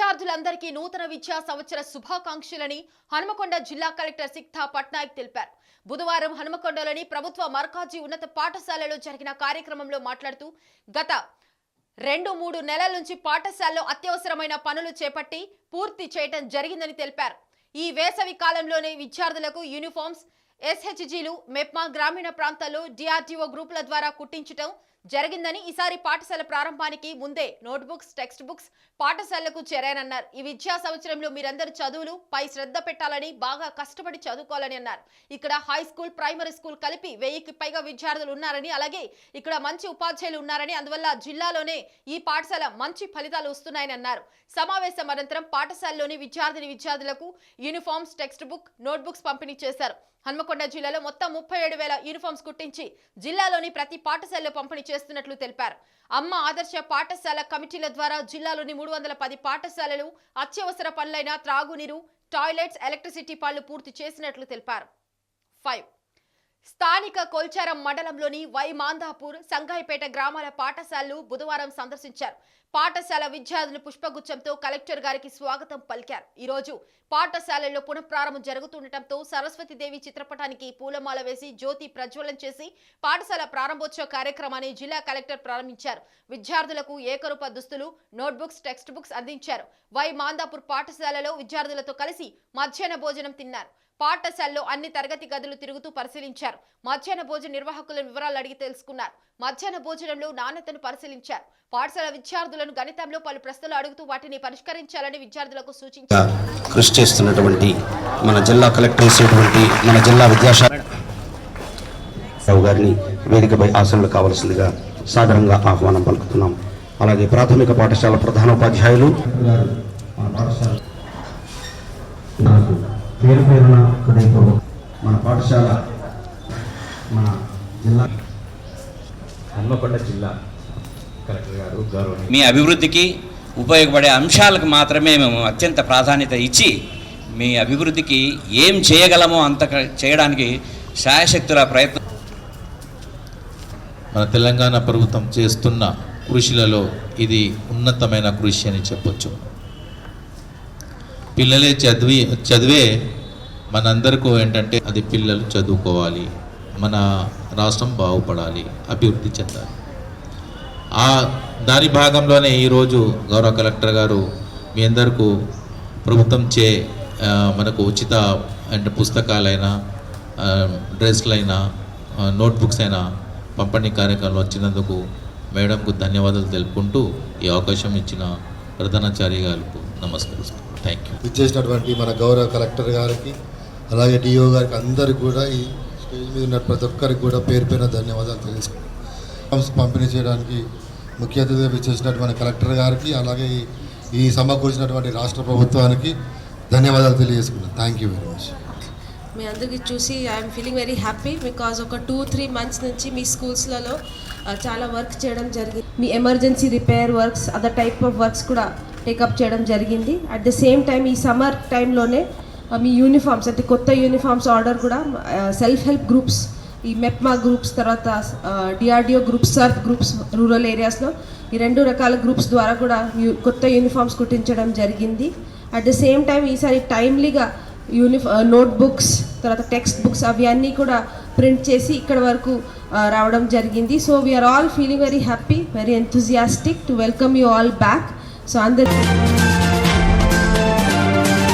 విద్యార్థులందరికీ నూతన విద్యా సంవత్సర శుభాకాంక్షలని హనుమకొండ జిల్లా కలెక్టర్ సిక్తా పట్నాయక్ తెలిపారు. బుధవారం హనుమకొండలోని ప్రభుత్వ మర్కాజీ ఉన్నత పాఠశాలలో జరిగిన కార్యక్రమంలో మాట్లాడుతూ గత 2-3 నెలల నుంచి పాఠశాలలో అత్యవసరమైన పనులు చేపట్టి పూర్తి చేయడం జరిగిందని తెలిపారు. ఈ వేసవి కాలంలోనే విద్యార్థులకు యూనిఫామ్స్, SHGలు మెప్మా గ్రామీణ ప్రాంతాల్లో DRDO గ్రూపుల ద్వారా కుట్టించడం జరిగిందని, ఈసారి పాఠశాల ప్రారంభానికి ముందే నోట్బుక్స్, టెక్స్ట్ బుక్స్ పాఠశాలకు చేరానన్నారు. ఈ విద్యా సంవత్సరంలో మీరందరూ చదువులు పై శ్రద్ధ పెట్టాలని, బాగా కష్టపడి చదువుకోవాలని అన్నారు. ఇక్కడ హై స్కూల్, ప్రైమరీ స్కూల్ కలిపి 1000కి పైగా విద్యార్థులు ఉన్నారని, అలాగే ఇక్కడ మంచి ఉపాధ్యాయులు ఉన్నారని, అందువల్ల జిల్లాలోనే ఈ పాఠశాల మంచి ఫలితాలు వస్తున్నాయని అన్నారు. సమావేశం అనంతరం పాఠశాలలోని విద్యార్థులకు యూనిఫామ్స్, టెక్స్ట్ బుక్, నోట్బుక్స్ పంపిణీ చేశారు. హన్మకొండ జిల్లాలో మొత్తం 37,000 యూనిఫామ్స్ కుట్టించి జిల్లాలోని ప్రతి పాఠశాలలో పంపిణీ చేస్తున్నట్లు తెలిపారు. అమ్మ ఆదర్శ పాఠశాల కమిటీల ద్వారా జిల్లాలోని 310 పాఠశాలలు అత్యవసర పనులైన త్రాగునీరు, టాయిలెట్స్, ఎలక్ట్రిసిటీ పనులు పూర్తి చేసినట్లు తెలిపారు. 5. స్థానిక కొల్చారం మండలంలోని వైమాందాపూర్, సంగాయిపేట గ్రామాల పాఠశాలలు బుధవారం సందర్శించారు. పాఠశాల విద్యార్థులు పుష్పగుచ్చంతో కలెక్టర్ గారికి స్వాగతం పలికారు. ఈ రోజు పాఠశాలల్లో పునఃప్రారంభం జరుగుతుండటంతో సరస్వతీదేవి చిత్రపటానికి పూలమాల వేసి జ్యోతి ప్రజ్వలన చేసి పాఠశాల ప్రారంభోత్సవ కార్యక్రమాన్ని జిల్లా కలెక్టర్ ప్రారంభించారు. విద్యార్థులకు ఏకరూప దుస్తులు, నోట్బుక్స్, టెక్స్ట్ బుక్స్ అందించారు. వైమాందాపూర్ పాఠశాలలో విద్యార్థులతో కలిసి మధ్యాహ్న భోజనం తిన్నారు. పాఠశాలలో అన్ని తరగతి గదులు తిరుగుతూ పరిశీలించారు. మధ్యాహ్న భోజన నిర్వాహకుల వివరాలు అడిగి తెలుసుకున్నారు. మధ్యాహ్న భోజనంలో నాణ్యతను పరిశీలించారు. పాఠశాల విద్యార్థులను గణితంలో పలు ప్రశ్నలు అడుగుతూ వాటిని పరిష్కరించాలని విద్యార్థులకు సూచించారు. కృషి చేస్తున్నటువంటి మన జిల్లా కలెక్టర్ మన జిల్లా విద్యాశాఖ గారిని వేదికపై ఆశలు కావాల్సిందిగా సాదరంగా ఆహ్వానం పలుకుతున్నాం. అలాగే ప్రాథమిక పాఠశాల ప్రధానోపాధ్యాయులు పేరు పేరున మన పాఠశాల మన జిల్లా హన్మకొండ జిల్లా కలెక్టర్ గారు గౌరవ మీ అభివృద్ధికి ఉపయోగపడే అంశాలకు మాత్రమే మేము అత్యంత ప్రాధాన్యత ఇచ్చి మీ అభివృద్ధికి ఏం చేయగలమో అంత చేయడానికి శాయశక్తుల ప్రయత్నం. మన తెలంగాణ ప్రభుత్వం చేస్తున్న కృషిలలో ఇది ఉన్నతమైన కృషి అని చెప్పొచ్చు. పిల్లలే చదివే మనందరికీ ఏంటంటే అది పిల్లలు చదువుకోవాలి, మన రాష్ట్రం బాగుపడాలి, అభివృద్ధి చెందాలి. దాని భాగంలోనే ఈరోజు గౌరవ కలెక్టర్ గారు మీ అందరికీ ప్రభుత్వం మనకు ఉచిత అంటే పుస్తకాలైనా, డ్రెస్లైనా, నోట్బుక్స్ అయినా పంపిణీ కార్యక్రమంలో వచ్చినందుకు మేడంకు ధన్యవాదాలు తెలుపుకుంటూ ఈ అవకాశం ఇచ్చిన ప్రధానాచార్య గారికి నమస్కరిస్తున్నాను. Thank you. ఇచ్చేసినటువంటి మన గౌరవ కలెక్టర్ గారికి, అలాగే డిఓ గారికి, అందరికీ కూడా ఈ స్టేజ్ మీద ఉన్న ప్రతి ఒక్కరికి కూడా పేరు పేరున ధన్యవాదాలు తెలుసుకుంటాం. పంపిణీ చేయడానికి ముఖ్య అతిథిగా ఇచ్చేసినటువంటి కలెక్టర్ గారికి, అలాగే ఈ సమకూర్చినటువంటి రాష్ట్ర ప్రభుత్వానికి ధన్యవాదాలు తెలియజేసుకున్నాను. Thank you very much. మీ అందరికీ చూసి I'm feeling very happy because ఒక 2-3 మంత్స్ నుంచి మీ స్కూల్స్లలో చాలా వర్క్ చేయడం జరిగింది. మీ emergency repair works, other type of works కూడా టేకప్ చేయడం జరిగింది. అట్ ద సేమ్ టైం ఈ సమ్మర్ టైంలోనే మీ యూనిఫామ్స్ అంటే కొత్త యూనిఫామ్స్ ఆర్డర్ కూడా సెల్ఫ్ హెల్ప్ గ్రూప్స్, ఈ మెప్మా గ్రూప్స్, తర్వాత DRDO groups, SERP groups rural ఏరియాస్లో ఈ 2 రకాల గ్రూప్స్ ద్వారా కూడా కొత్త యూనిఫామ్స్ కుట్టించడం జరిగింది. అట్ ద సేమ్ టైం ఈసారి టైమ్లీగా నోట్బుక్స్, తర్వాత టెక్స్ట్ బుక్స్ అవి అన్నీ కూడా ప్రింట్ చేసి ఇక్కడ వరకు రావడం జరిగింది. So we are all feeling very happy, very enthusiastic to welcome you all back. సో అందరికీ